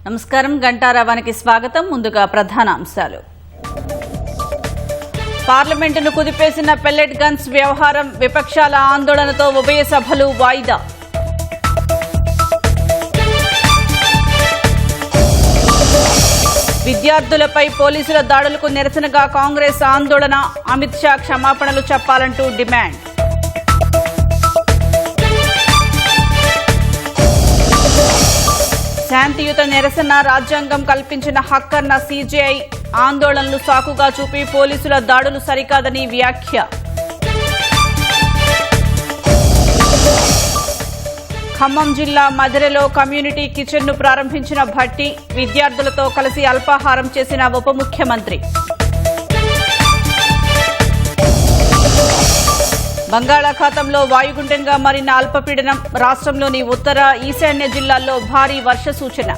నమస్కారం. గంటారావానికి స్వాగతం. ముందుగా ప్రధాన అంశాలు. పార్లమెంటును కుదిపేసిన పెల్లెట్ గన్స్ వ్యవహారం, విపక్షాల ఆందోళనతో ఉభయ సభలు వాయిదా. విద్యార్థులపై పోలీసుల దాడులకు నిరసనగా కాంగ్రెస్ ఆందోళన, అమిత్ షా క్షమాపణలు చెప్పాలంటూ డిమాండ్. శాంతియుత నిరసన రాజ్యాంగం కల్పించిన హక్కన్న సీజేఐ, ఆందోళనలు సాకుగా చూపి పోలీసుల దాడులు సరికాదని వ్యాఖ్య. ఖమ్మం జిల్లా మధిరలో కమ్యూనిటీ కిచెన్ను ప్రారంభించిన భట్టి, విద్యార్థులతో కలిసి అల్పాహారం చేసిన ఉప ముఖ్యమంత్రి. బంగాళాఖాతంలో వాయుగుండంగా మారిన అల్పపీడనం, రాష్ట్రంలోని ఉత్తర ఈశాన్య జిల్లాల్లో భారీ వర్ష సూచన.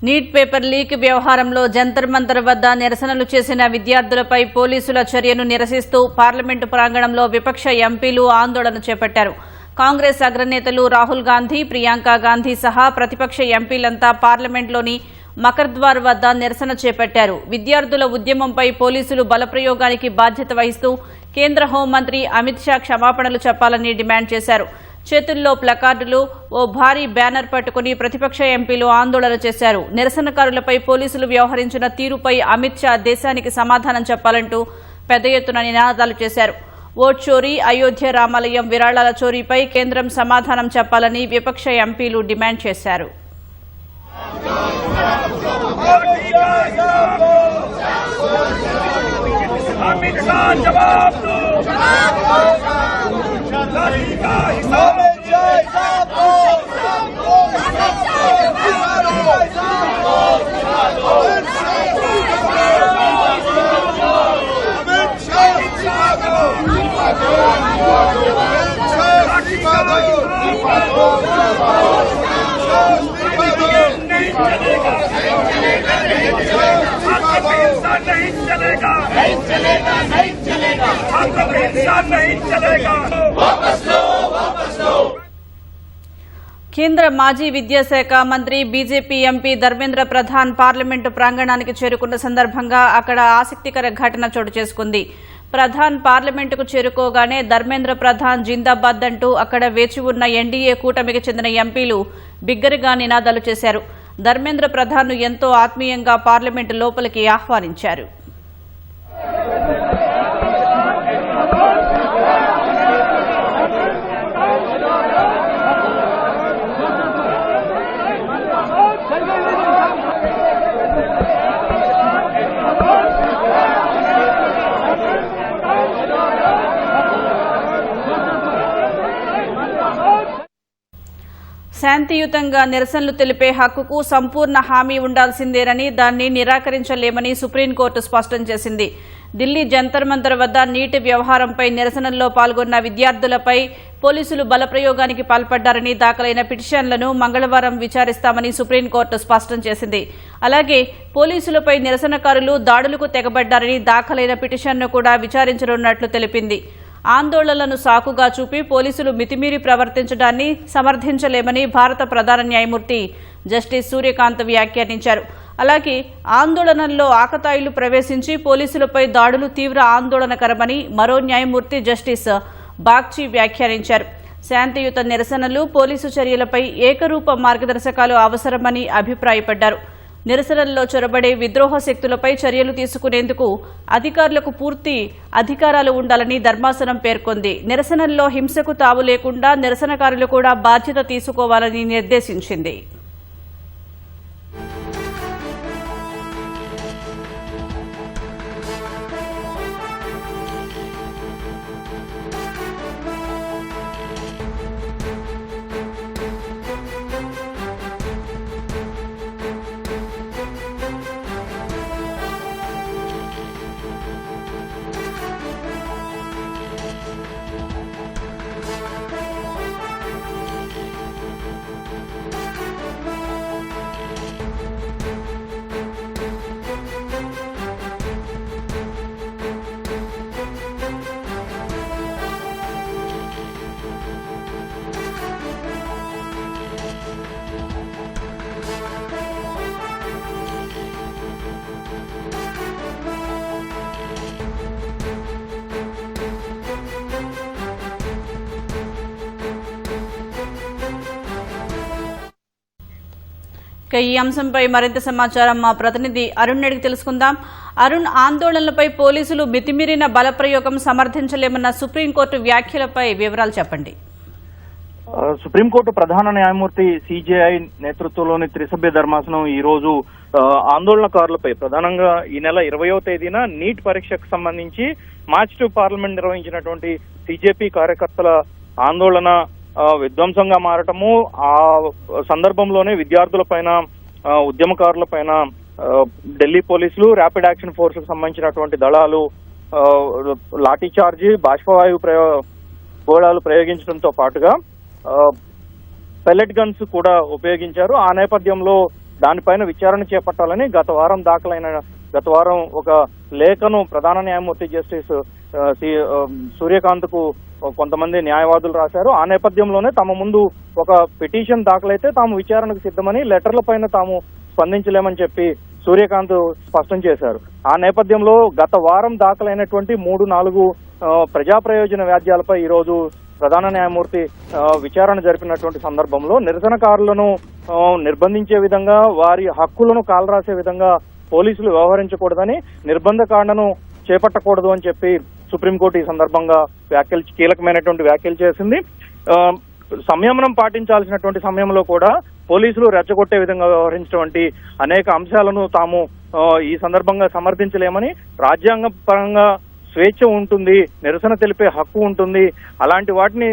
నీట్ పేపర్ లీక్ వ్యవహారంలో జంతర్ మంతర్ వద్ద నిరసనలు చేసిన విద్యార్థులపై పోలీసుల చర్యను నిరసిస్తూ పార్లమెంటు ప్రాంగణంలో విపక్ష ఎంపీలు ఆందోళన చేపట్టారు. కాంగ్రెస్ అగ్రనేతలు రాహుల్ గాంధీ, ప్రియాంక గాంధీ సహా ప్రతిపక్ష ఎంపీలంతా పార్లమెంట్లోని మకర్ద్వార్ వద్ద నిరసన చేపట్టారు. విద్యార్థుల ఉద్యమంపై పోలీసులు బలప్రయోగానికి బాధ్యత వహిస్తూ కేంద్ర హోంమంత్రి అమిత్ షా క్షమాపణలు చెప్పాలని డిమాండ్ చేశారు. చేతుల్లో ప్లకార్డులు, ఓ భారీ బ్యానర్ పట్టుకుని ప్రతిపక్ష ఎంపీలు ఆందోళన చేశారు. నిరసనకారులపై పోలీసులు వ్యవహరించిన తీరుపై అమిత్ షా దేశానికి సమాధానం చెప్పాలంటూ పెద్ద ఎత్తున నినాదాలు చేశారు. ఓట్ చోరీ, అయోధ్య రామాలయం విరాళాల చోరీపై కేంద్రం సమాధానం చెప్పాలని విపక్ష ఎంపీలు డిమాండ్ చేశారు. కేంద్ర మాజీ విద్యాశాఖ మంత్రి, BJP MP Dharmendra Pradhan parliament ప్రాంగణానికి చేరుకున్న సందర్భంగా అక్కడ ఆసక్తికర ఘటన చోటు చేసుకుంది. ప్రధాన్ పార్లమెంటుకు చేరుకోగానే ధర్మేంద్ర ప్రధాన్ జిందాబాద్ అంటూ అక్కడ వేచి ఉన్న ఎన్డీఏ కూటమికి చెందిన ఎంపీలు బిగ్గరగా నినాదాలు చేశారు. ధర్మేంద్ర ప్రధాన్ను ఎంతో ఆత్మీయంగా పార్లమెంటు లోపలికి ఆహ్వానించారు. శాంతియుతంగా నిరసనలు తెలిపే హక్కుకు సంపూర్ణ హామీ ఉండాల్సిందేనని, దాన్ని నిరాకరించలేమని సుప్రీంకోర్టు స్పష్టం చేసింది. ఢిల్లీ జంతర్ మంతర్ వద్ద నీటి వ్యవహారంపై నిరసనల్లో పాల్గొన్న విద్యార్థులపై పోలీసులు బలప్రయోగానికి పాల్పడ్డారని దాఖలైన పిటిషన్లను మంగళవారం విచారిస్తామని సుప్రీంకోర్టు స్పష్టం చేసింది. అలాగే పోలీసులపై నిరసనకారులు దాడులకు తెగబడ్డారని దాఖలైన పిటిషన్ను కూడా విచారించనున్నట్లు తెలిపింది. ఆందోళనలను సాకుగా చూపి పోలీసులు మితిమీరి ప్రవర్తించడాన్ని సమర్థించలేమని భారత ప్రధాన న్యాయమూర్తి జస్టిస్ సూర్యకాంత్ వ్యాఖ్యానించారు. అలాగే ఆందోళనల్లో ఆకతాయిలు ప్రవేశించి పోలీసులపై దాడులు తీవ్ర ఆందోళనకరమని మరో న్యాయమూర్తి జస్టిస్ బాగ్చి వ్యాఖ్యానించారు. శాంతియుత నిరసనలు, పోలీసు చర్యలపై ఏకరూప మార్గదర్శకాలు అవసరమని అభిప్రాయపడ్డారు. నిరసనల్లో చొరబడే విద్రోహ శక్తులపై చర్యలు తీసుకునేందుకు అధికారులకు పూర్తి అధికారాలు ఉండాలని ధర్మాసనం పేర్కొంది. నిరసనల్లో హింసకు తావు లేకుండా నిరసనకారులు కూడా బాధ్యత తీసుకోవాలని నిర్దేశించింది. ఈ అంశంపై మరింత సమాచారం మా ప్రతినిధి అరుణ్ అడిగి తెలుసుకుందాం. అరుణ్, ఆందోళనలపై పోలీసులు మితిమీరిన బలప్రయోగం సమర్థించలేమన్న సుప్రీంకోర్టు వ్యాఖ్యలపై వివరాలు చెప్పండి. సుప్రీంకోర్టు ప్రధాన న్యాయమూర్తి సిజేఐ నేతృత్వంలోని త్రిసభ్య ధర్మాసనం ఈ రోజు ఆందోళనకారులపై ప్రధానంగా ఈ నెల 20వ తేదీన నీట్ పరీక్షకు సంబంధించి మార్చ్ 2 పార్లమెంట్ నిర్వహించినటువంటి సిజేపీ కార్యకర్తల ఆందోళన విధ్వంసంగా మారటము, ఆ సందర్భంలోనే విద్యార్థులపైన ఉద్యమకారులపైన ఢిల్లీ పోలీసులు ర్యాపిడ్ యాక్షన్ ఫోర్స్ కు సంబంధించినటువంటి దళాలు లాఠీ చార్జీ, బాష్పవాయు గోళాలు ప్రయోగించడంతో పాటుగా పెల్లెట్ గన్స్ కూడా ఉపయోగించారు. ఆ నేపథ్యంలో దానిపైన విచారణ చేపట్టాలని గత వారం ఒక లేఖను ప్రధాన న్యాయమూర్తి జస్టిస్ సూర్యకాంత్ కు కొంతమంది న్యాయవాదులు రాశారు. ఆ నేపథ్యంలోనే తమ ముందు ఒక పిటిషన్ దాఖలైతే తాము విచారణకు సిద్ధమని, లెటర్ల పైన తాము స్పందించలేమని చెప్పి సూర్యకాంత్ స్పష్టం చేశారు. ఆ నేపథ్యంలో గత వారం దాఖలైనటువంటి 3-4 ప్రజా ప్రయోజన వ్యాజ్యాలపై ఈ రోజు ప్రధాన న్యాయమూర్తి విచారణ జరిపినటువంటి సందర్భంలో నిరసనకారులను నిర్బంధించే విధంగా, వారి హక్కులను కాలరాసే విధంగా పోలీసులు వ్యవహరించకూడదని, నిర్బంధకాండను చేపట్టకూడదు అని చెప్పి సుప్రీంకోర్టు ఈ సందర్భంగా కీలకమైనటువంటి వ్యాఖ్యలు చేసింది. సంయమనం పాటించాల్సినటువంటి సమయంలో కూడా పోలీసులు రెచ్చగొట్టే విధంగా వ్యవహరించినటువంటి అనేక అంశాలను తాము ఈ సందర్భంగా సమర్థించలేమని, రాజ్యాంగ పరంగా స్వేచ్ఛ ఉంటుంది, నిరసన తెలిపే హక్కు ఉంటుంది, అలాంటి వాటిని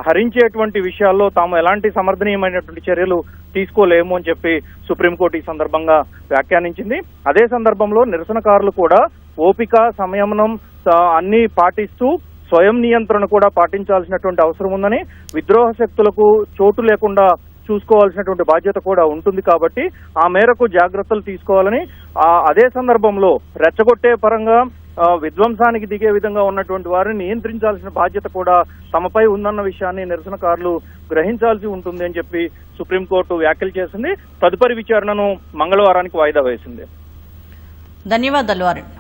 హరించేటువంటి విషయాల్లో తాము ఎలాంటి సమర్థనీయమైనటువంటి చర్యలు తీసుకోలేము అని చెప్పి సుప్రీంకోర్టు ఈ సందర్భంగా వ్యాఖ్యానించింది. అదే సందర్భంలో నిరసనకారులు కూడా ఓపిక, సంయమనం అన్ని పాటిస్తూ స్వయం నియంత్రణ కూడా పాటించాల్సినటువంటి అవసరం ఉందని, విద్రోహ శక్తులకు చోటు లేకుండా చూసుకోవాల్సినటువంటి బాధ్యత కూడా ఉంటుంది కాబట్టి ఆ మేరకు జాగ్రత్తలు తీసుకోవాలని, అదే సందర్భంలో రెచ్చగొట్టే పరంగా విధ్వంసానికి దిగే విధంగా ఉన్నటువంటి వారిని నియంత్రించాల్సిన బాధ్యత కూడా తమపై ఉందన్న విషయాన్ని నిరసనకారులు గ్రహించాల్సి ఉంటుంది అని చెప్పి సుప్రీంకోర్టు వ్యాఖ్యలు చేసింది. తదుపరి విచారణను మంగళవారానికి వాయిదా వేసింది. ధన్యవాదాలు అరుణ్.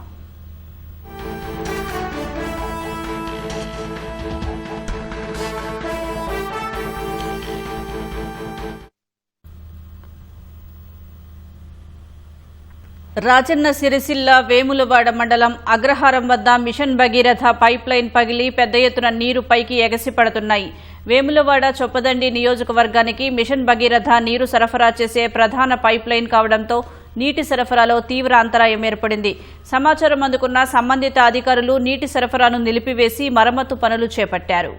రాజన్న సిరిసిల్ల వేములవాడ మండలం అగ్రహారం వద్ద మిషన్ భగీరథ పైప్ లైన్ పగిలి పెద్ద ఎత్తున నీరు పైకి ఎగసిపడుతున్నాయి. వేములవాడ చొప్పదండి నియోజకవర్గానికి మిషన్ భగీరథ నీరు సరఫరా చేసే ప్రధాన పైప్ లైన్ కావడంతో నీటి సరఫరాలో తీవ్ర అంతరాయం ఏర్పడింది. సమాచారం అందుకున్న సంబంధిత అధికారులు నీటి సరఫరాను నిలిపివేసి మరమ్మతు పనులు చేపట్టారు.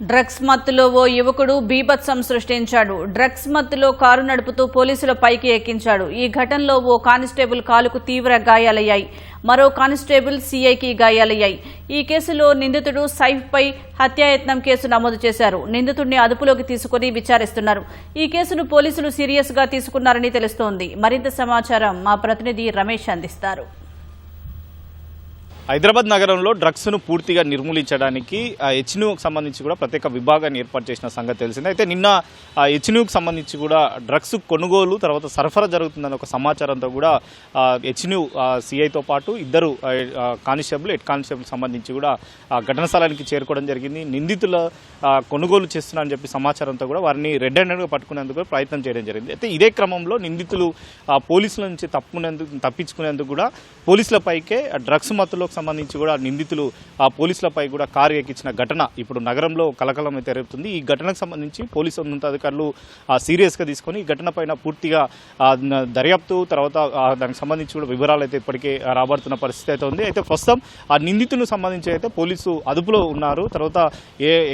డ్రగ్స్ మత్తులో ఓ యువకుడు బీభత్సం సృష్టించాడు. డ్రగ్స్ మత్తులో కారు నడుపుతూ పోలీసుల పైకి ఎక్కించాడు. ఈ ఘటనలో ఓ కానిస్టేబుల్ కాలుకు తీవ్ర గాయాలయ్యాయి. మరో కానిస్టేబుల్ సీఐకి గాయాలయ్యాయి. ఈ కేసులో నిందితుడు సైఫ్పై హత్యాయత్నం కేసు నమోదు చేశారు. నిందితుడిని అదుపులోకి తీసుకుని విచారిస్తున్నారు. ఈ కేసును పోలీసులు సీరియస్ గా తీసుకున్నారని తెలుస్తోంది. మరింత సమాచారం మా ప్రతినిధి రమేష్ అందిస్తారు. హైదరాబాద్ నగరంలో డ్రగ్స్ను పూర్తిగా నిర్మూలించడానికి హెచ్న్యూకి సంబంధించి కూడా ప్రత్యేక విభాగాన్ని ఏర్పాటు చేసిన సంగతి తెలిసిందే. అయితే నిన్న హెచ్న్యూకి సంబంధించి కూడా డ్రగ్స్ కొనుగోలు తర్వాత సరఫరా జరుగుతుందన్న ఒక సమాచారంతో కూడా హెచ్న్యూ సిఐతో పాటు ఇద్దరు కానిస్టేబుల్, హెడ్ కానిస్టేబుల్ సంబంధించి కూడా ఘటన స్థలానికి చేరుకోవడం జరిగింది. నిందితుల కొనుగోలు చేస్తున్నారని చెప్పి సమాచారంతో కూడా వారిని రెడ్ హ్యాండెడ్గా పట్టుకునేందుకు ప్రయత్నం చేయడం జరిగింది. అయితే ఇదే క్రమంలో నిందితులు పోలీసుల నుంచి తప్పించుకునేందుకు కూడా పోలీసులపైకే డ్రగ్స్ మత్తులోకి సంబంధించి కూడా నిందితులు పోలీసులపై కూడా కారు ఎక్కించిన ఘటన ఇప్పుడు నగరంలో కలకలం అయితే రేపుతుంది. ఈ ఘటనకు సంబంధించి పోలీసు ఉన్నతాధికారులు సీరియస్గా తీసుకొని ఈ ఘటన పైన పూర్తిగా దర్యాప్తు తర్వాత దానికి సంబంధించి కూడా వివరాలు అయితే ఇప్పటికే రాబడుతున్న పరిస్థితి అయితే ఉంది. అయితే ప్రస్తుతం ఆ నిందితులకు సంబంధించి అయితే పోలీసు అదుపులో ఉన్నారు. తర్వాత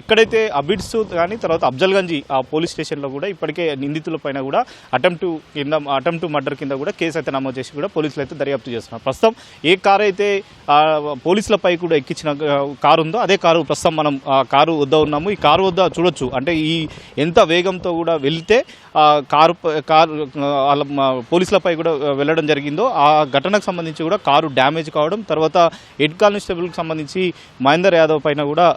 ఎక్కడైతే అబిడ్స్ కానీ తర్వాత అఫ్జల్గంజ్ ఆ పోలీస్ స్టేషన్లో కూడా ఇప్పటికే నిందితుల పైన కూడా అటెంప్ట్ టు మర్డర్ కింద కూడా కేసు అయితే నమోదు చేసి కూడా పోలీసులు అయితే దర్యాప్తు చేస్తున్నారు. ప్రస్తుతం ఏ కారు అయితే పోలీసులపై కూడా ఎక్కించిన కారు ఉందో అదే కారు ప్రస్తుతం మనం కారు వద్ద ఉన్నాము. ఈ కారు వద్ద చూడొచ్చు అంటే ఈ ఎంత వేగంతో కూడా వెళ్తే కారు వాళ్ళ పోలీసులపై కూడా వెళ్ళడం జరిగిందో ఆ ఘటనకు సంబంధించి కూడా కారు డ్యామేజ్ కావడం, తర్వాత హెడ్ కానిస్టేబుల్కి సంబంధించి మహేందర్ యాదవ్ పైన కూడా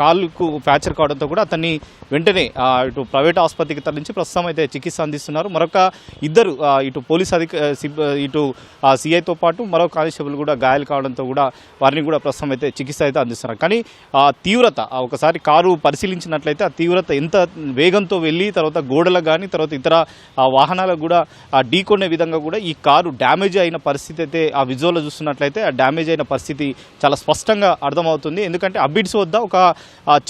కాలుకు ఫ్రాక్చర్ కావడంతో కూడా అతన్ని వెంటనే ఇటు ప్రైవేట్ ఆసుపత్రికి తరలించి ప్రస్తుతం అయితే చికిత్స అందిస్తున్నారు. మరొక ఇద్దరు ఇటు పోలీస్ ఇటు సిఐతో పాటు మరో కానిస్టేబుల్ కూడా గాయాలు కావడంతో కూడా వారిని కూడా ప్రస్తుతం అయితే చికిత్స అయితే అందిస్తున్నారు. కానీ తీవ్రత ఒకసారి కారు పరిశీలించినట్లయితే ఆ తీవ్రత ఎంత వేగంతో వెళ్ళి తర్వాత గోడలకు కానీ తర్వాత ఇతర వాహనాలకు కూడా ఢీకొనే విధంగా కూడా ఈ కారు డ్యామేజ్ అయిన పరిస్థితి అయితే ఆ విజువల్లో చూస్తున్నట్లయితే ఆ డ్యామేజ్ అయిన పరిస్థితి చాలా స్పష్టంగా అర్థమవుతుంది. ఎందుకంటే అబిడ్స్ వద్ద ఒక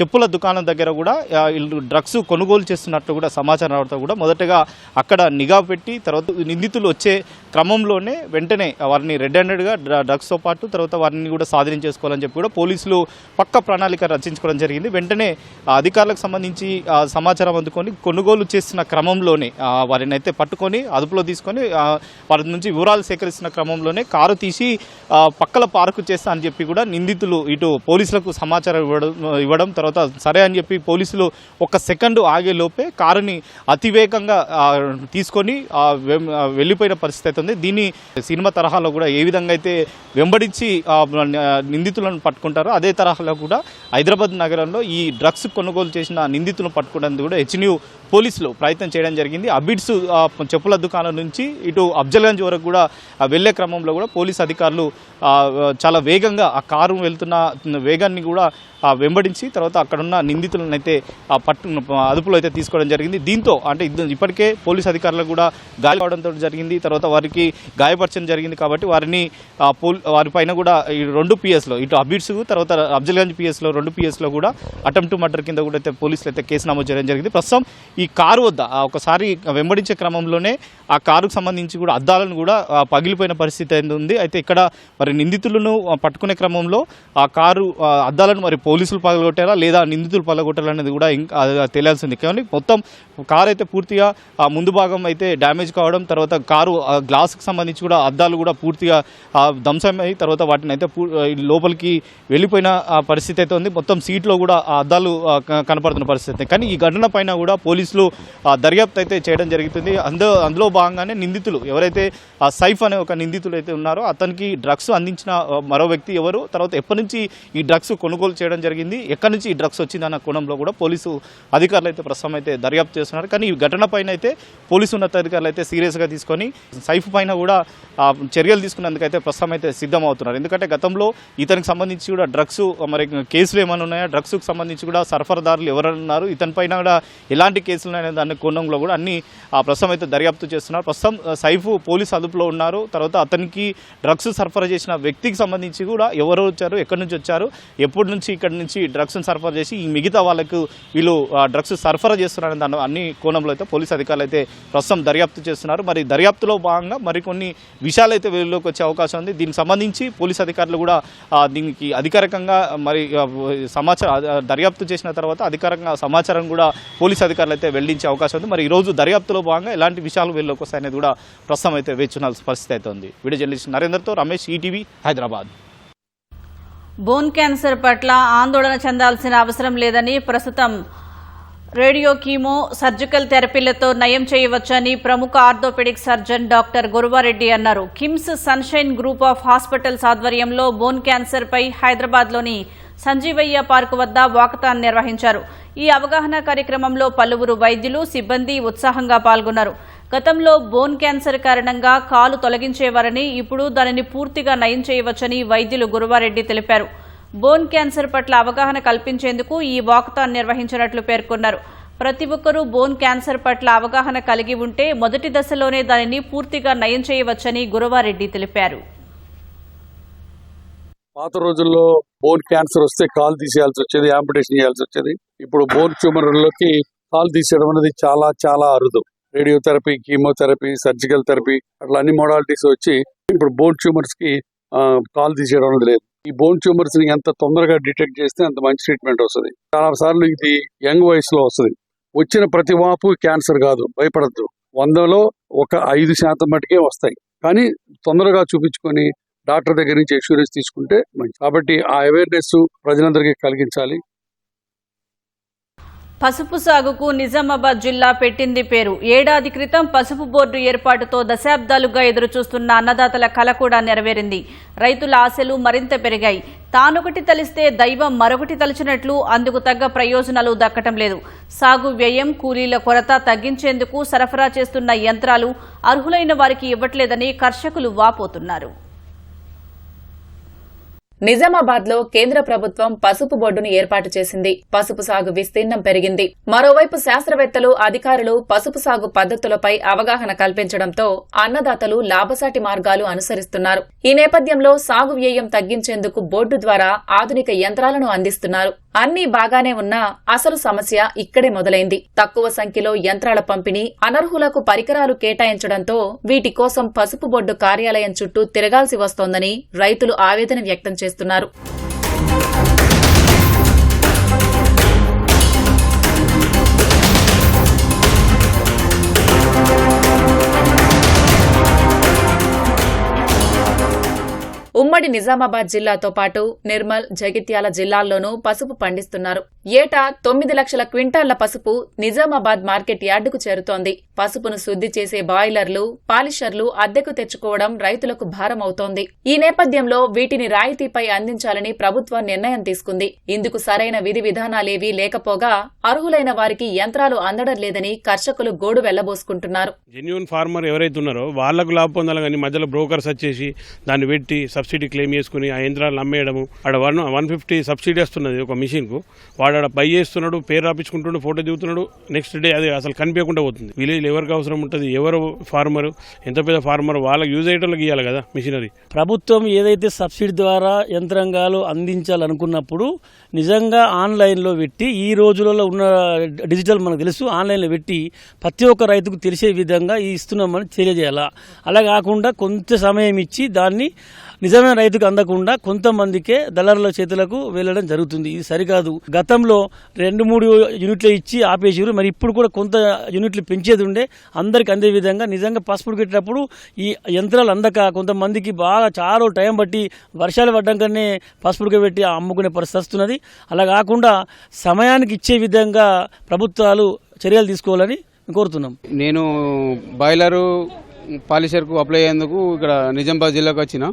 చెప్పుల దుకాణం దగ్గర కూడా వీళ్ళు డ్రగ్స్ కొనుగోలు చేస్తున్నట్లు కూడా సమాచారం రావడంతో కూడా మొదటగా అక్కడ నిఘా పెట్టి తర్వాత నిందితులు వచ్చే క్రమంలోనే వెంటనే వారిని రెడ్ హ్యాండెడ్గా డ్రగ్స్తో పాటు తర్వాత వారిని కూడా స్వాధీనం చేసుకోవాలని చెప్పి కూడా పోలీసులు పక్క ప్రణాళిక రచించుకోవడం జరిగింది. వెంటనే అధికారులకు సంబంధించి సమాచారం అందుకొని కొనుగోలు చేస్తున్న క్రమంలోనే వారిని అయితే పట్టుకొని అదుపులో తీసుకొని వారి నుంచి వివరాలు సేకరిస్తున్న క్రమంలోనే కారు తీసి పక్కల పార్కు చేస్తా అని చెప్పి కూడా నిందితులు ఇటు పోలీసులకు సమాచారం ఇవ్వడం తర్వాత సరే అని చెప్పి పోలీసులు ఒక సెకండ్ ఆగే లోపే కారుని అతివేగంగా తీసుకొని వెళ్ళిపోయిన పరిస్థితి అవుతుంది. దీన్ని సినిమా తరహాలో కూడా ఏ విధంగా అయితే వెంబడించి నిందితులను పట్టుకుంటారో అదే తరహాలో కూడా హైదరాబాద్ నగరంలో ఈ డ్రగ్స్ కొనుగోలు చేసిన నిందితులను పట్టుకోవడానికి కూడా హెచ్న్యూ పోలీసులు ప్రయత్నం చేయడం జరిగింది. అబిడ్స్ చెప్పుల దుకాణం నుంచి ఇటు అఫ్జల్గంజ్ వరకు కూడా వెళ్లే క్రమంలో కూడా పోలీసు అధికారులు చాలా వేగంగా ఆ కారు వెళ్తున్న వేగాన్ని కూడా వెంబడించి తర్వాత అక్కడున్న నిందితులను అయితే అదుపులో అయితే తీసుకోవడం జరిగింది. దీంతో అంటే ఇప్పటికే పోలీసు అధికారులకు కూడా గాయపడడంతో జరిగింది, తర్వాత వారికి గాయపరచడం జరిగింది. కాబట్టి వారిపైన కూడా ఈ 2 PSలో ఇటు అబిడ్స్ తర్వాత అఫ్జల్గంజ్ PSలో 2 PSలో కూడా అటెంప్ట్ మర్డర్ కింద కూడా అయితే పోలీసులు అయితే కేసు నమోదు చేయడం జరిగింది. ప్రస్తుతం ఈ కారు వద్ద ఒకసారి వెంబడించే క్రమంలోనే ఆ కారుకు సంబంధించి కూడా అద్దాలను కూడా పగిలిపోయిన పరిస్థితి అయితే ఉంది. అయితే ఇక్కడ మరి నిందితులను పట్టుకునే క్రమంలో ఆ కారు అద్దాలను మరి పోలీసులు పగలగొట్టారా లేదా నిందితులు పగలగొట్టారా అనేది కూడా ఇంకా తెలియాల్సింది. కానీ మొత్తం కారు అయితే పూర్తిగా ముందు భాగం అయితే డ్యామేజ్ కావడం, తర్వాత కారు గ్లాస్కి సంబంధించి కూడా అద్దాలు కూడా పూర్తిగా ధ్వంసమై తర్వాత వాటిని అయితే లోపలికి వెళ్ళిపోయిన పరిస్థితి అయితే ఉంది. మొత్తం సీట్లో కూడా ఆ అద్దాలు కనపడుతున్న పరిస్థితి. కానీ ఈ ఘటన పైన కూడా పోలీసులు దర్యాప్తు అయితే చేయడం జరుగుతుంది. అందులో భాగంగానే నిందితులు ఎవరైతే సైఫ్ అనే ఒక నిందితులు అయితే ఉన్నారో అతనికి డ్రగ్స్ అందించిన మరో వ్యక్తి ఎవరు, తర్వాత ఎప్పటి నుంచి ఈ డ్రగ్స్ కొనుగోలు చేయడం జరిగింది, ఎక్కడి నుంచి ఈ డ్రగ్స్ వచ్చిందన్న కోణంలో కూడా పోలీసు అధికారులు అయితే ప్రస్తుతం అయితే దర్యాప్తు చేస్తున్నారు. కానీ ఈ ఘటన పైన అయితే పోలీసు ఉన్నతాధికారులు అయితే సీరియస్గా తీసుకొని సైఫ్ పైన కూడా చర్యలు తీసుకునేందుకైతే ప్రస్తుతం అయితే సిద్ధమవుతున్నారు. ఎందుకంటే గతంలో ఇతనికి సంబంధించి కూడా డ్రగ్స్ మరి కేసులు ఏమైనా ఉన్నాయా, డ్రగ్స్కి సంబంధించి కూడా సరఫరాదారులు ఎవరన్నారు, ఇతని పైన కూడా ఎలాంటి కేసులు ఉన్నాయనే దాని కోణంలో కూడా అన్ని ప్రస్తుతం అయితే దర్యాప్తు చేస్తున్నారు. ప్రస్తుతం సైఫ్ పోలీసు అదుపులో ఉన్నారు. తర్వాత అతనికి డ్రగ్స్ సరఫరా చేసిన వ్యక్తికి సంబంధించి కూడా ఎవరు వచ్చారు, ఎక్కడి నుంచి వచ్చారు, ఎప్పటి నుంచి ఇక్కడ నుంచి డ్రగ్స్ని సరఫరా చేసి ఈ మిగతా వాళ్ళకు వీళ్ళు డ్రగ్స్ సరఫరా చేస్తున్నారని దాని అన్ని కోణంలో అయితే పోలీసు అధికారులు అయితే ప్రస్తుతం దర్యాప్తు చేస్తున్నారు. మరి దర్యాప్తులో భాగంగా మరికొన్ని విషయాలు అయితే వెలుగులోకి వచ్చే అవకాశం ఉంది. దీనికి సంబంధించి పోలీసు అధికారులు కూడా దీనికి అధికారికంగా మరి దర్యాప్తు చేసిన తర్వాత అధికారికంగా సమాచారం కూడా పోలీసు అధికారులు అయితే వెల్లడించే అవకాశం ఉంది. మరి ఈరోజు దర్యాప్తులో భాగంగా ఎలాంటి విషయాలు వెలుగులోకి వస్తాయనేది కూడా ప్రస్తుతం అయితే వేచి చూడాల్సిన పరిస్థితి అయితే ఉంది. వీడియో జర్నలిస్ట్ నరేందర్తో రమేష్, ఈటీవీ, హైదరాబాద్. బోన్ క్యాన్సర్ పట్ల ఆందోళన చెందాల్సిన అవసరం లేదని, ప్రస్తుతం రేడియో కీమో సర్జికల్ థెరపీలతో నయం చేయవచ్చని ప్రముఖ ఆర్థోపెడిక్ సర్జన్ డాక్టర్ గురువారెడ్డి అన్నారు. KIMS sunshine group of hospitals ఆధ్వర్యంలో బోన్ క్యాన్సర్పై హైదరాబాద్లోని సంజీవయ్య పార్కు వద్ద వాకథాన్ నిర్వహించారు. ఈ అవగాహన కార్యక్రమంలో పలువురు వైద్యులు, సిబ్బంది ఉత్సాహంగా పాల్గొన్నారు. గతంలో బోన్ క్యాన్సర్ కారణంగా కాలు తొలగించేవారని, ఇప్పుడు దానిని పూర్తిగా నయం చేయవచ్చని వైద్యులు గురువారెడ్డి తెలిపారు. బోన్ క్యాన్సర్ పట్ల అవగాహన కల్పించేందుకు ఈ వాకథాన్ నిర్వహించినట్లు పేర్కొన్నారు. ప్రతి ఒక్కరూ బోన్ క్యాన్సర్ పట్ల అవగాహన కలిగి ఉంటే మొదటి దశలోనే దానిని పూర్తిగా నయం చేయవచ్చని గురువారెడ్డి తెలిపారు. పాత రోజుల్లో బోన్ క్యాన్సర్ వస్తే కాలు తీసేయాల్సి వచ్చేది, యాంపుటేషన్ చేయాల్సి వచ్చేది. ఇప్పుడు బోన్ ట్యూమర్లకి కాలు తీసేయడం అనేది చాలా చాలా అరుదు. రేడియోథెరపీ, కీమోథెరపీ, సర్జికల్ థెరపీ అట్లా అన్ని మోడాలిటీస్ వచ్చి ఇప్పుడు బోన్ ట్యూమర్స్ కి కాలు తీసేయడం అనేది లేదు. ఈ బోన్ ట్యూమర్స్ ని ఎంత తొందరగా డిటెక్ట్ చేస్తే అంత మంచి ట్రీట్మెంట్ వస్తుంది. చాలా సార్లు ఇది యంగ్ వయసులో వస్తుంది. వచ్చిన ప్రతి వాపు క్యాన్సర్ కాదు, భయపడద్దు. 100లో ఒక 5% మటుకే వస్తాయి. కానీ తొందరగా చూపించుకొని డాక్టర్ దగ్గర నుంచి ఎష్యూరెన్స్ తీసుకుంటే మంచి. కాబట్టి ఆ అవేర్నెస్ ప్రజలందరికీ కలిగించాలి. పసుపు సాగుకు నిజామాబాద్ జిల్లా పెట్టింది పేరు. ఏడాది క్రితం పసుపు బోర్డు ఏర్పాటుతో దశాబ్దాలుగా ఎదురుచూస్తున్న అన్నదాతల కల కూడా నెరవేరింది. రైతుల ఆశలు మరింత పెరిగాయి. తానొకటి తలిస్తే దైవం మరొకటి తలిచినట్లు అందుకు తగ్గ ప్రయోజనాలు దక్కటం లేదు. సాగు వ్యయం, కూలీల కొరత తగ్గించేందుకు సరఫరా చేస్తున్న యంత్రాలు అర్హులైన వారికి ఇవ్వట్లేదని కర్షకులు వాపోతున్నారు. నిజామాబాద్ లో కేంద్ర ప్రభుత్వం పసుపు బోర్డును ఏర్పాటు చేసింది. పసుపు సాగు విస్తీర్ణం పెరిగింది. మరోవైపు శాస్త్రవేత్తలు, అధికారులు పసుపు సాగు పద్ధతులపై అవగాహన కల్పించడంతో అన్నదాతలు లాభసాటి మార్గాలు అనుసరిస్తున్నారు. ఈ నేపథ్యంలో సాగు వ్యయం తగ్గించేందుకు బోర్డు ద్వారా ఆధునిక యంత్రాలను అందిస్తున్నారు. అన్నీ బాగానే ఉన్నా అసలు సమస్య ఇక్కడే మొదలైంది. తక్కువ సంఖ్యలో యంత్రాల పంపిణీ, అనర్హులకు పరికరాలు కేటాయించడంతో వీటి కోసం పసుపు బోర్డు కార్యాలయం చుట్టూ తిరగాల్సి వస్తోందని రైతులు ఆవేదన వ్యక్తం చేస్తున్నారు. ఉమ్మడి నిజామాబాద్ జిల్లాతో పాటు నిర్మల్, జగిత్యాల జిల్లాల్లోనూ పసుపు పండిస్తున్నారు. ఏటా 9 లక్షల క్వింటాళ్ల పసుపు నిజామాబాద్ మార్కెట్ యార్డుకు చేరుతోంది. పసుపును శుద్ధి చేసే బాయిలర్లు, పాలిషర్లు అద్దెకు తెచ్చుకోవడం రైతులకు భారమవుతోంది. ఈ నేపథ్యంలో వీటిని రాయితీపై అందించాలని ప్రభుత్వం నిర్ణయం తీసుకుంది. ఇందుకు సరైన విధి విధానాలేవీ లేకపోగా అర్హులైన వారికి యంత్రాలు అందడం లేదని కర్షకులు గోడు వెళ్లబోసుకుంటున్నారు. జెన్యూన్ ఫార్మర్ ఎవరైతే ఉన్నారో వాళ్లకు లాభం పొందాలి కానీ మధ్యలో బ్రోకర్స్ వచ్చేసి దాన్ని పెట్టి సబ్సిడీ క్లెయిమ్ చేసుకుని ఆ యంత్రాలను అమ్మేయడము. అక్కడ 150 సబ్సిడీ వస్తున్నది ఒక మిషన్ కు. వాడు బై చేస్తున్నాడు, పేరు రాపించుకుంటున్నాడు, ఫోటో దిగుతున్నాడు. నెక్స్ట్ డే అది అసలు కనిపించకుండా పోతుంది. విలేజ్ ఎవరికి అవసరం ఉంటుంది, ఎవరు ఫార్మర్, ఎంత పెద్ద ఫార్మర్, వాళ్ళకి యూజ్ అయ్యేటోళ్ళకి ఇవ్వాలి కదా మిషనరీ. ప్రభుత్వం ఏదైతే సబ్సిడీ ద్వారా యంత్రాంగాలు అందించాలనుకున్నప్పుడు నిజంగా ఆన్లైన్లో పెట్టి, ఈ రోజులలో ఉన్న డిజిటల్ మనకు తెలుసు, ఆన్లైన్లో పెట్టి ప్రతి ఒక్క రైతుకు తెలిసే విధంగా ఇస్తున్నామని తెలియజేయాలా. అలా కాకుండా కొంత సమయం ఇచ్చి దాన్ని నిజమైన రైతుకు అందకుండా కొంతమందికే దళారుల చేతులకు వెళ్లడం జరుగుతుంది. ఇది సరికాదు. గతంలో 2-3 యూనిట్లు ఇచ్చి ఆపేసారు. మరి ఇప్పుడు కూడా కొంత యూనిట్లు పెంచేది ఉండే అందరికి అందే విధంగా నిజంగా పసుపు పెట్టినప్పుడు ఈ యంత్రాలు అందక కొంతమందికి బాగా చాలా టైం బట్టి వర్షాలు పడ్డాకనే పసుపు పెట్టి అమ్ముకునే పరిస్థితి వస్తున్నది. అలా కాకుండా సమయానికి ఇచ్చే విధంగా ప్రభుత్వాలు చర్యలు తీసుకోవాలని కోరుతున్నాం. నేను బాయిలరు, పాలిషర్కు అప్లై అయ్యేందుకు ఇక్కడ నిజామాబాద్ జిల్లాకు వచ్చిన.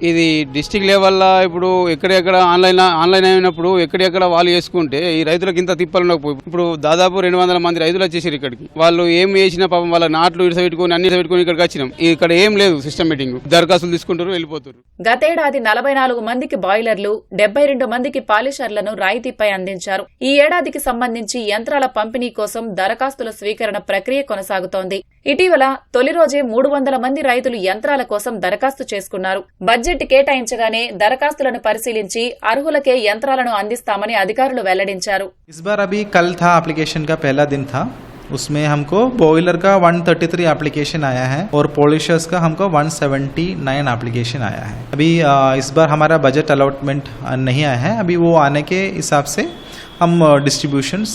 ఇది డిస్టిక్ లెవెల్లో ఇప్పుడు ఎక్కడెక్కడ ఆన్లైన్ అయినప్పుడు ఎక్కడెక్కడ వాళ్ళు చేసుకుంటే ఈ రైతులకు ఇంత తిప్పలు ఉండకపోయి ఇప్పుడు దాదాపు 200 మంది రైతులు వచ్చేసారు ఇక్కడికి. వాళ్ళు ఏం చేసినా పాపం వాళ్ళ నాట్లు ఇడిసపెట్టుకుని అన్ని పెట్టుకుని ఇక్కడికి వచ్చినాం. ఇక్కడ ఏం లేదు సిస్టమేటింగ్, దరఖాస్తులు తీసుకుంటారు, వెళ్ళిపోతారు. గతేడాది 44 మందికి బాయిలర్లు, 72 మందికి పాలిషర్లను రాయితీపై అందించారు. ఈ ఏడాదికి సంబంధించి యంత్రాల పంపిణీ కోసం దరఖాస్తుల స్వీకరణ ప్రక్రియ కొనసాగుతోంది. ఇటీవల తొలి రోజే 300 మంది రైతులు యంత్రాల కోసం దరఖాస్తు చేసుకున్నారు. బడ్జెట్ కేటాయించగానే దరఖాస్తులను పరిశీలించి అర్హులకే యంత్రాలను అందిస్తామని అధికారులు వెల్లడించారు. इस बार अभी कल था एप्लीकेशन का पहला दिन था, उसमें हमको बॉयलर का 133 एप्लीकेशन आया है और पॉलिशर्स का हमको 179 एप्लीकेशन आया है. अभी इस बार हमारा बजट अलॉटमेंट नहीं आया है. अभी वो आने के हिसाब से हम डिस्ट्रीब्यूशंस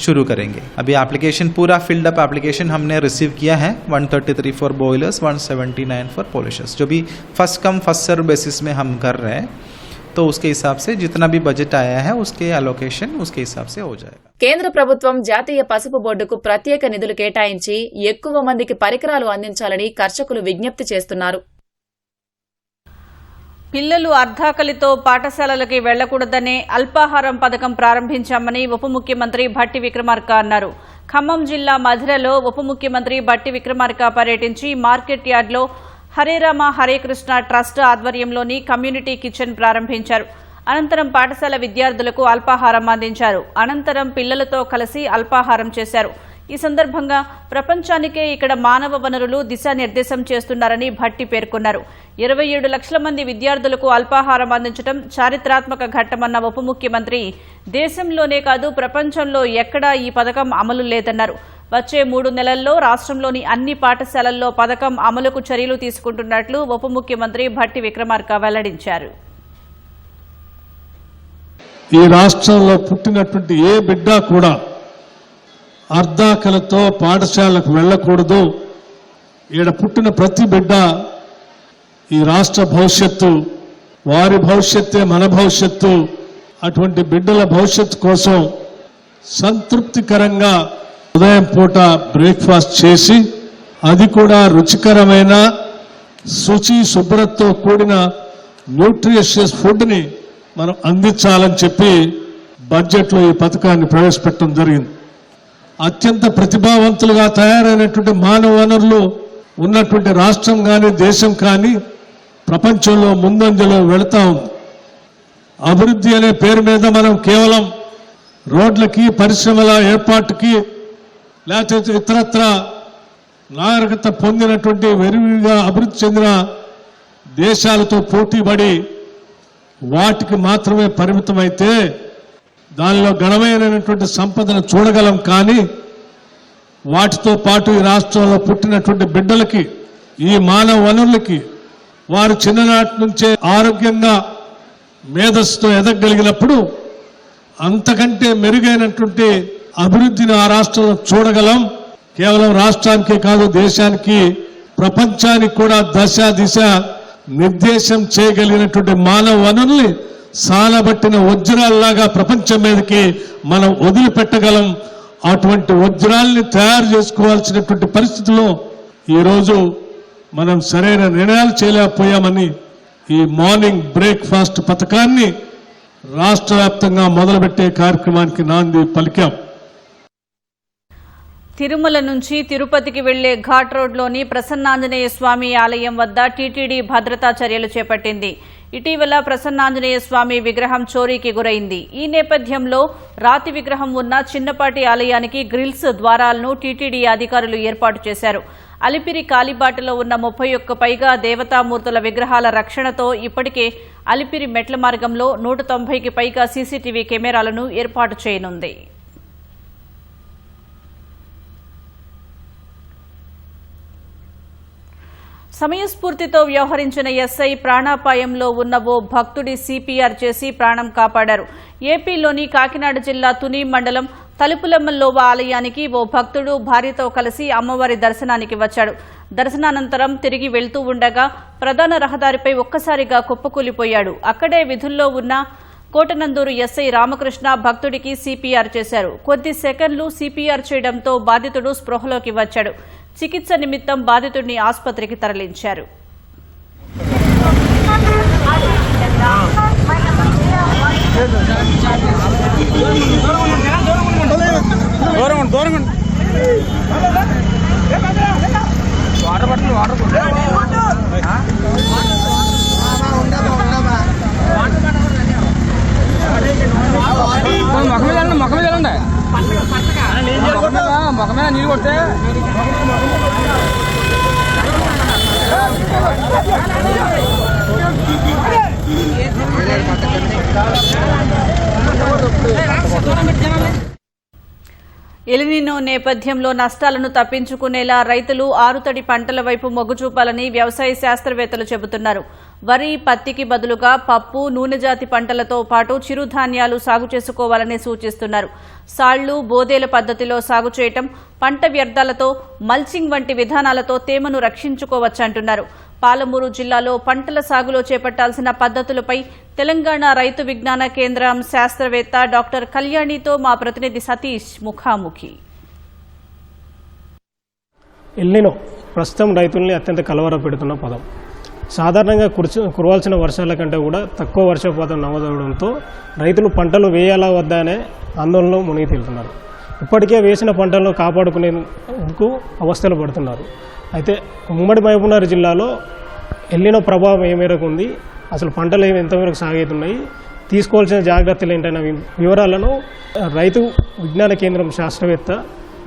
शुरू करेंगे. अभी एप्लीकेशन पूरा फील्ड अप एप्लीकेशन हमने रिसीव किया है. 133 फॉर बॉयलर्स, 179 फॉर पॉलिशर्स. जो भी first come first serve basis में हम कर रहे हैं, तो उसके हिसाब से जितना भी बजट आया है उसके अलोकेशन उसके हिसाब से हो जाएगा. కేంద్ర ప్రభుత్వం జాతీయ పసుపు బోర్డుకు ప్రత్యేక నిధులు కేటాయించి ఎక్కువ మందికి పరికరాలు అందించాలని కర్షకులు విజ్ఞప్తి చేస్తున్నారు. పిల్లలు అర్ధాకలితో పాఠశాలలకి వెళ్లకూడదనే అల్పాహారం పథకం ప్రారంభించామని ఉప ముఖ్యమంత్రి భట్టి విక్రమార్క అన్నారు. ఖమ్మం జిల్లా మధిరలో ఉప ముఖ్యమంత్రి భట్టి విక్రమార్క పర్యటించి మార్కెట్ యార్డ్లో హరే రామ హరే కృష్ణ ట్రస్ట్ ఆధ్వర్యంలోని కమ్యూనిటీ కిచెన్ ప్రారంభించారు. అనంతరం పాఠశాల విద్యార్థులకు అల్పాహారం అందించారు. అనంతరం పిల్లలతో కలిసి అల్పాహారం చేశారు. ఈ సందర్భంగా ప్రపంచానికే ఇక్కడ మానవ వనరులు దిశానిర్దేశం చేస్తున్నారని భట్టి పేర్కొన్నారు. 27 లక్షల మంది విద్యార్థులకు అల్పాహారం అందించడం చారిత్రాత్మక ఘట్టమన్న ఉప ముఖ్యమంత్రి దేశంలోనే కాదు ప్రపంచంలో ఎక్కడా ఈ పథకం అమలు లేదన్నారు. వచ్చే 3 నెలల్లో రాష్ట్రంలోని అన్ని పాఠశాలల్లో పథకం అమలుకు చర్యలు తీసుకుంటున్నట్లు ఉప ముఖ్యమంత్రి భట్టి విక్రమార్క వెల్లడించారు. ఈ రాష్ట్రంలో పుట్టినటువంటి ఏ బిడ్డ కూడా అర్ధాకలతో పాఠశాలకు వెళ్ళకూడదు. ఈడ పుట్టిన ప్రతి బిడ్డ ఈ రాష్ట్ర భవిష్యత్తు, వారి భవిష్యత్తే మన భవిష్యత్తు. అటువంటి బిడ్డల భవిష్యత్తు కోసం సంతృప్తికరంగా ఉదయం పూట బ్రేక్ఫాస్ట్ చేసి, అది కూడా రుచికరమైన శుచి శుభ్రతతో కూడిన న్యూట్రిషియస్ ఫుడ్ని మనం అందించాలని చెప్పి బడ్జెట్లో ఈ పథకాన్ని ప్రవేశపెట్టడం జరిగింది. అత్యంత ప్రతిభావంతులుగా తయారైనటువంటి మానవ వనరులు ఉన్నటువంటి రాష్ట్రం కానీ దేశం కానీ ప్రపంచంలో ముందంజలో వెళతా ఉంది. అభివృద్ధి అనే పేరు మీద మనం కేవలం రోడ్లకి, పరిశ్రమల ఏర్పాటుకి, లేకపోతే ఇతరత్ర నాగరికత పొందినటువంటి వెరివిగా అభివృద్ధి చెందిన దేశాలతో పోటీపడి వాటికి మాత్రమే పరిమితమైతే దానిలో ఘనమైనటువంటి సంపదను చూడగలం. కానీ వాటితో పాటు ఈ రాష్ట్రంలో పుట్టినటువంటి బిడ్డలకి, ఈ మానవ వనరులకి వారు చిన్ననాటి నుంచే ఆరోగ్యంగా మేధస్సుతో ఎదగలిగినప్పుడు అంతకంటే మెరుగైనటువంటి అభివృద్ధిని ఆ రాష్ట్రంలో చూడగలం. కేవలం రాష్ట్రానికే కాదు, దేశానికి, ప్రపంచానికి కూడా దశ దిశ నిర్దేశం చేయగలిగినటువంటి మానవ వనరుల్ని సానబట్టిన వజ్రాల్లాగా ప్రపంచం మీదకి మనం వదిలిపెట్టగలం. అటువంటి వజ్రాల్ని తయారు చేసుకోవాల్సినటువంటి పరిస్థితుల్లో ఈరోజు మనం సరైన నిర్ణయాలు చేయలేకపోయామని ఈ మార్నింగ్ బ్రేక్ఫాస్ట్ పథకాన్ని రాష్ట్ర వ్యాప్తంగా మొదలుపెట్టే కార్యక్రమానికి నాంది పలికాం. తిరుమల నుంచి తిరుపతికి వెళ్లే ఘాట్ రోడ్లోని ప్రసన్నాంజనేయ స్వామి ఆలయం వద్ద టీటీడీ భద్రతా చర్యలు చేపట్టింది. ఇటీవల ప్రసన్నాంజనేయ స్వామి విగ్రహం చోరీకి గురైంది. ఈ నేపథ్యంలో రాతి విగ్రహం ఉన్న చిన్నపాటి ఆలయానికి గ్రిల్స్ ద్వారాలను టీటీడీ అధికారులు ఏర్పాటు చేశారు. అలిపిరి కాలిబాటలో ఉన్న 31 పైగా దేవతామూర్తుల విగ్రహాల రక్షణతో ఇప్పటికే అలిపిరి మెట్ల మార్గంలో 190కి పైగా సీసీటీవీ కెమెరాలను ఏర్పాటు చేయనుంది. సమయస్ఫూర్తితో వ్యవహరించిన ఎస్ఐ ప్రాణాపాయంలో ఉన్న ఓ భక్తుడి సిపిఆర్ చేసి ప్రాణం కాపాడారు. ఏపీలోని కాకినాడ జిల్లా తుని మండలం తలుపులమ్మలోవ ఆలయానికి ఓ భక్తుడు భార్యతో కలిసి అమ్మవారి దర్శనానికి వచ్చాడు. దర్శనానంతరం తిరిగి వెళ్తూ ఉండగా ప్రధాన రహదారిపై ఒక్కసారిగా కుప్పకూలిపోయాడు. అక్కడే విధుల్లో ఉన్న కోటనందూరు ఎస్ఐ రామకృష్ణ భక్తుడికి సిపిఆర్ చేశారు. కొద్ది సెకండ్లు సిపిఆర్ చేయడంతో బాధితుడు స్పృహలోకి వచ్చాడు. చికిత్స నిమిత్తం బాధితుడిని ఆసుపత్రికి తరలించారు. మొక్క మీద నీళ్ళు కొడితే ఎలినినో నేపథ్యంలో నష్టాలను తప్పించుకునేలా రైతులు ఆరుతడి పంటల వైపు మొగ్గు చూపాలని వ్యవసాయ శాస్త్రవేత్తలు చెబుతున్నారు. వరి, పత్తికి బదులుగా పప్పు, నూనె జాతి పంటలతో పాటు చిరుధాన్యాలు సాగు చేసుకోవాలని సూచిస్తున్నారు. సాళ్లు, బోదేల పద్ధతిలో సాగు చేయటం, పంట వ్యర్థాలతో మల్చింగ్ వంటి విధానాలతో తేమను రక్షించుకోవచ్చంటున్నారు. పాలమూరు జిల్లాలో పంటల సాగులో చేపట్టాల్సిన పద్ధతులపై తెలంగాణ రైతు విజ్ఞాన కేంద్రం శాస్త్రవేత్త డాక్టర్ కళ్యాణితో మా ప్రతినిధి సతీష్ ముఖాముఖి. ఎల్నినో ప్రస్తుతం రైతుల్ని అత్యంత కలవరపెడుతున్న పదం. సాధారణంగా కురవాల్సిన వర్షాల కంటే కూడా తక్కువ వర్షపాతం నమోదవడంతో రైతులు పంటలు వేయాలా వద్దా అనే ఆందోళనలో మునిగి తేలుతున్నారు. ఇప్పటికే వేసిన పంటలను కాపాడుకునేందుకు అవస్థలు పడుతున్నారు. అయితే ఉమ్మడి మహబూబ్నగర్ జిల్లాలో ఎల్నినో ప్రభావం ఏ మేరకు ఉంది, అసలు పంటలు ఎంతవరకు సాగుతున్నాయి, తీసుకోవాల్సిన జాగ్రత్తలు ఏంటనే వివరాలను రైతు విజ్ఞాన కేంద్రం శాస్త్రవేత్త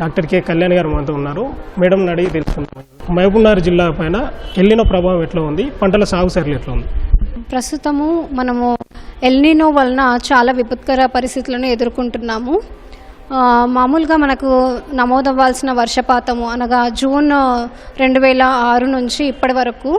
డాక్టర్ కె కళ్యాణ్ గారు మనతో ఉన్నారు. మేడం అడిగి తెలుసుకున్నాం. మహబూబ్నగర్ జిల్లా పైన ఎల్నినో ప్రభావం ఎట్లా ఉంది, పంటల సాగు సరళి ఎట్లా ఉంది? ప్రస్తుతము మనము ఎల్నినో వలన చాలా విపత్కర పరిస్థితులను ఎదుర్కొంటున్నాము. మామూలుగా మనకు నమోదవ్వాల్సిన వర్షపాతము అనగా జూన్ 2006 నుంచి ఇప్పటి వరకు